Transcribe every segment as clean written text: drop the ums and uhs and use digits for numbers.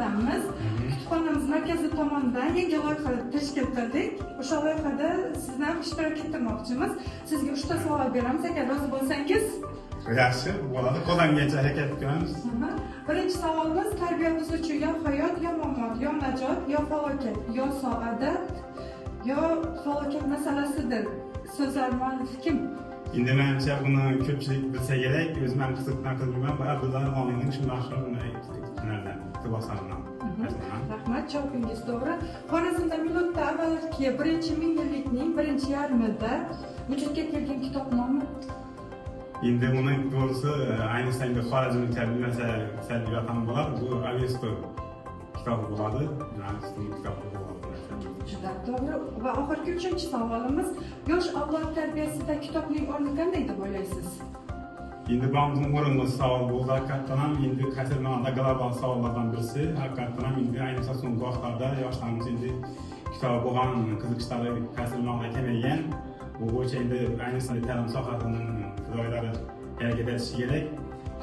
markazidanmiz. Kutubxonamiz markazi tomonidan yangi loyiha tashkil qildik. O'sha loyihada sizni ham ishtirok ettirmoqchimiz. Sizga 3 ta savol beramiz, agar rozi bo'lsangiz. Yaxshi, bo'ladi. Qo'llangancha harakat qilamiz. Birinchi savolimiz tarbiya uchun yo hayot, yo mamot, yo najot, yo falokat, yo saodat, yo falokat masalasidir. So'zlar muallifi kim? Endi menimcha buni ko'pchilik bilsa kerak. O'zim ham qiziqdan qilmayman. Abdulla Mo'minning shundoq nardan iqtiboslarimdan. Rahmat, javobingiz to'g'ri. Xorazmda miloddan avvalgi 1-ming-yillikning 1-yarmida vujudga kelgan kitob nomi? Endi buni to'g'risi ayniqsa Xorazmni bilmasa salbiy ham bo'ladi. Bu Avesto kitobi bo'ladi. Avesto kitobi bo'ladi. Juda to'g'ri. Va oxirgi 3-chi savolimiz, yosh avlod tarbiyasida kitobning o'rni qanday deb o'ylaysiz? Endi bu o'rinli savol bo'ldi. Haqiqatan ham endi qasamlarda global savollardan birisi. Haqiqatan ham endi ayniqsa so'nggi vaqtlarda yoshlarimiz endi kitob bo'lgan qiziqishlari qasamlarda kamagan. Bu bo'yicha endi ayniqsa ta'lim sohasining fidoyilari harakat etishi kerak.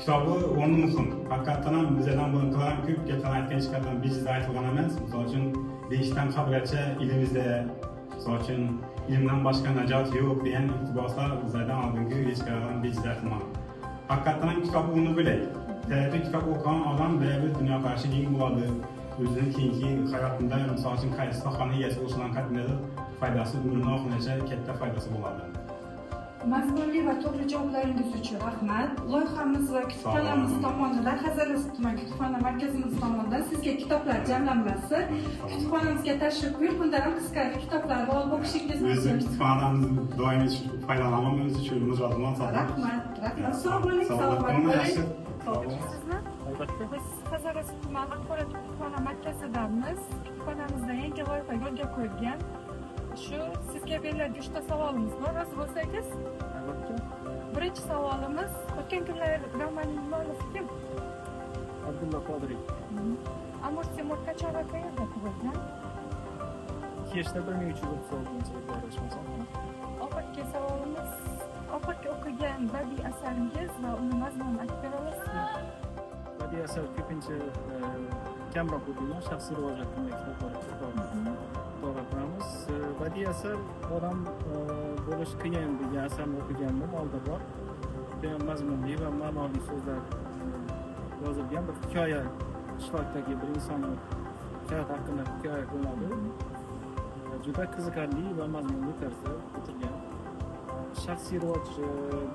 Kitobi o'rni muhim. Haqiqatan ham bizlardan buni qilan ko'p gaplar aytgan chiqardan bejizda aytilgan emas. Misol uchun deyishdan qabrgacha ilimizda, misol uchun ilmdan boshqa najot yo'q degan iqtiboslar bizlardan oldingi hech qachon bejizda aytilmagan. Haqiqatan ham kitob uni bilay. Tayyorli kitob o'qigan odam bir dunyoqarashi keng bo'ladi. O'zining keyingi hayotida, misol uchun qaysi sohaning egasi bo'lishidan qat'iy foydasi umrining oxirigacha katta foydasi bo'ladi. Mazmunli va to'g'ri javoblaringiz uchun rahmat. Loyihamiz va kutubxonamiz tomonidan, Hazarasiz tuman kutubxona markazimiz tomonidan sizga kitoblar jamlanmasi. Kutubxonamizga tashrif buyurib, bundan ham qisqacha kitoblarni olib o'qishingiz mumkin. O'zim kutubxonamizni doimiy foydalanaman, o'z uchun mijozman. Rahmat. Assalomu alaykum. Biz Hazarasiz tuman axborot kutubxona markazidanmiz. Kutubxonamizda yangi loyiha yo'lga qo'yilgan. Shu sizga berilgan 3 ta savolimiz bor, rozi bo'lsangiz. Albatta. Birinchi savolimiz, o'tgan kunlar romaning muallifi kim? Abdulla Qodiriy. Amir Temur qachon va qayerda tug'ilgan? Kechda 1336-yilda adashmasam. Oxirgi savolimiz, oxirgi o'qigan badiiy asaringiz va uni mazmunini aytib bera olasizmi? Badiiy asar ko'pincha kamroq o'qilgan, shaxsiy rivojlantirma kitoblarni to'g'ritamiz. Badiiy asar odam bo'lish qiyin degan asarni o'qigandim, oldi bor. Judayam mazmunli va ma'noli so'zlar yozilgan bir hikoya, qishloqdagi bir insonning hayot haqida hikoya qilinadi. Juda qiziqarli va mazmunli tarzda bitilgan. Shaxsiy rivoj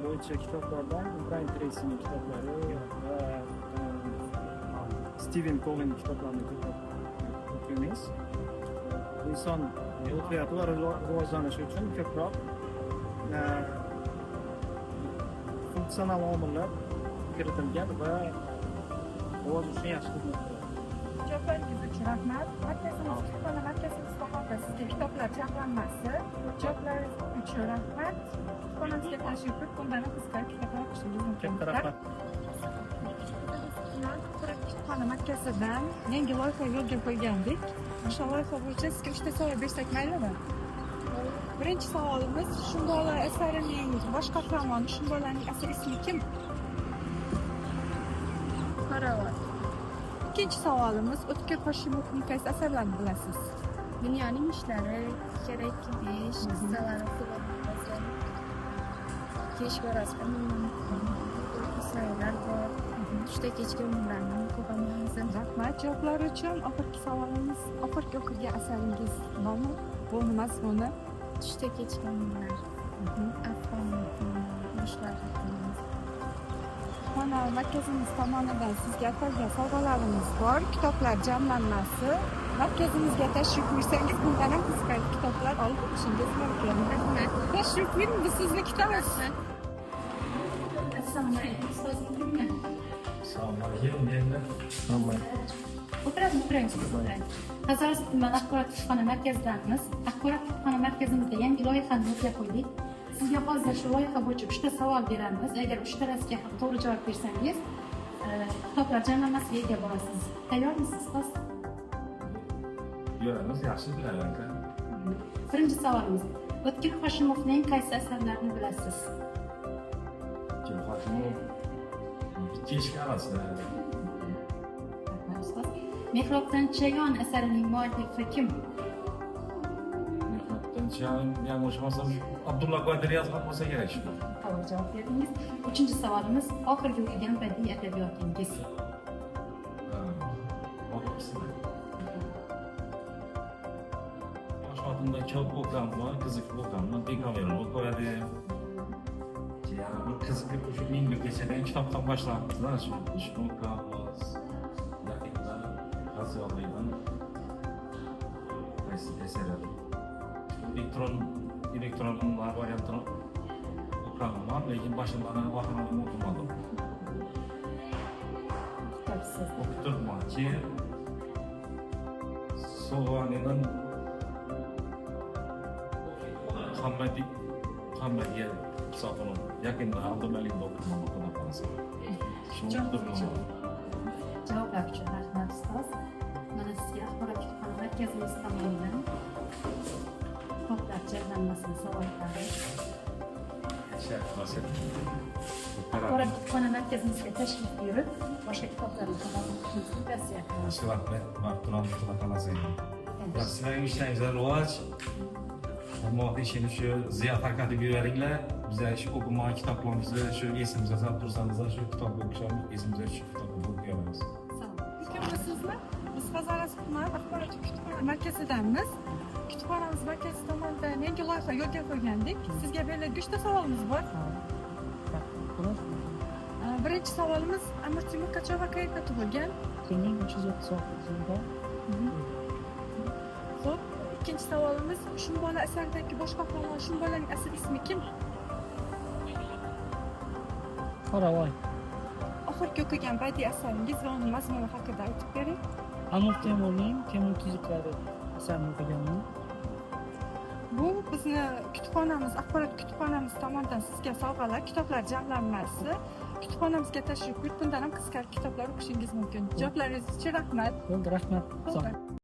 bo'yicha kitoblardan Brian Tracy'ning kitoblari va Steven Covey'ning kitoblarini ko'proq o'qiymiz. İnson hayoti va rivojlanishi uchun ko'proq funksional omillar kiritilgan va rivoj uchun yaxshi xizmat qiladi. Javoblaringiz uchun rahmat. Markazimiz kutubxona markazimiz tomonidan sizga kitoblar jamlanmasi. Javoblaringiz uchun rahmat. Kutubxonamizga tashrif buyurib, bundan ham qisqacha kitoblar o'qishingiz mumkin. Katta rahmat. Kutubxona markazidan yangi loyiha yo'lga qo'ygandik. O'sha loyiha bo'yicha sizga 3 ta savol bersak maylimi? Birinchi savolimiz, Shundolar asarining bosh qahramoni, Shundolarning asl ismi kim? Karavot. Ikkinchi savolimiz, O'tkir Hoshimovning qaysi asarlarini bilasiz? Dunyoning ishlari, kerak ish, qissalari, Keshvar asarining asarlar bor. Tushda kechga umrlarni o'qiganman. Rahmat javoblar uchun. Oxirgi savolimiz, oxirgi o'qigan asaringiz nomi, bu mazmuni? Tushda kechga umrlar. Afg'on ishlar haqida. Mana markazimiz tomonidan sizga atalgan sovg'alarimiz bor. Kitoblar jamlanmasi. Markazimizga tashrif buyursangiz, bundan ham qisqacha kitoblar olib o'qishingiz mumkin. Rahmat. Tashrif buyuring, biz sizni kutamiz. Assalomu alaykum. Assalomu alaykum. O'tirang, Hazarasiz tuman axborot kutubxona markazidanmiz. Axborot kutubxona markazimizda yangi loyihani yo'lga qo'ydik. Sizga hozir shu loyiha bo'yicha 3 ta savol beramiz. Agar 3 talasiga ham to'g'ri javob bersangiz, kitoblar jamlanmasiga ega bo'lasiz. Tayyormisiz? Yo'limiz yaxshi bilaman. Birinchi savolimiz, O'tkir Hoshimovning qaysi asarlarini bilasiz? O'tkir Hoshimov kechki arasida. Mehrobdan Chayon asarining muallifi kim? Yanglishmasam Abdulla Qodir yozgan bo'lsa kerak shu. To'g'ri javob berdingiz. Uchinchi savolimiz oxirgi o'qigan badiiy adabiyotingiz. Yoshligimda ko'p o'qiganman, qiziq o'qiganman, dekoverlar o'qiydi. Bir qiziqib shu mingga kechadan kitobdan boshlabmiz, shu o'qiyapmiz. Daqiqalar g'aziyollikdan eserlar. elektron variantini o'qiganman, lekin boshimdan vaqtini o'qimadim. Kitobsiz. O'qitirman. Keyin Sovanidan Muhammadiya hisobini yaqinda Abdumalik o'qimadim xudo qolsa. Shuni o'qitirman. Javoblar uchun rahmat ustoz. Mana sizga axborot kutubxona markazimiz tomonidan kitoblar jamlanmasini sovg'a qilamiz. Axborot kutubxona markazimizga tashrif buyurib, boshqa kitoblarni tomosha qilishingizni tavsiya qilamiz. Vaqtlar sizlarning ishlaringizlar rivoj. Ammo ishini shu Ziyo tarqatib yuboringlar. Bizlar shu o'qimagan kitoblarimizni shu esimizga solib tursangiz, shu kitobni o'qishamiz, esimizga shu kitobni o'qib olamiz. Sizmi? Biz Hazoras tuman axborot kutubxona markazidamiz. Kutubxonamiz markazi tomonidan yangi loyiha yo'lga qo'ygandik. Sizga berilgan 3 ta savolimiz bor. Birinchi savolimiz Amir Temur Qachova qayerda tug'ilgan? 1336 yilda. Xo'p, ikkinchi savolimiz Shum bola asaridagi bosh qahramon Shum bolaning asl ismi kim? Qoravoy. Oxirgi o'qigan badiiy asaringiz va uning mazmuni haqida aytib bering. Amir Temurning Temur tuzuklari asarini o'qiganman. Bu bizni kutubxonamiz, axborot kutubxonamiz tomonidan sizga sovg'alar, kitoblar jamlanmasi. Kutubxonamizga tashrif buyurib, bundan ham qiziqarli kitoblar o'qishingiz mumkin. Javoblaringiz uchun rahmat. Bo'ldi, rahmat.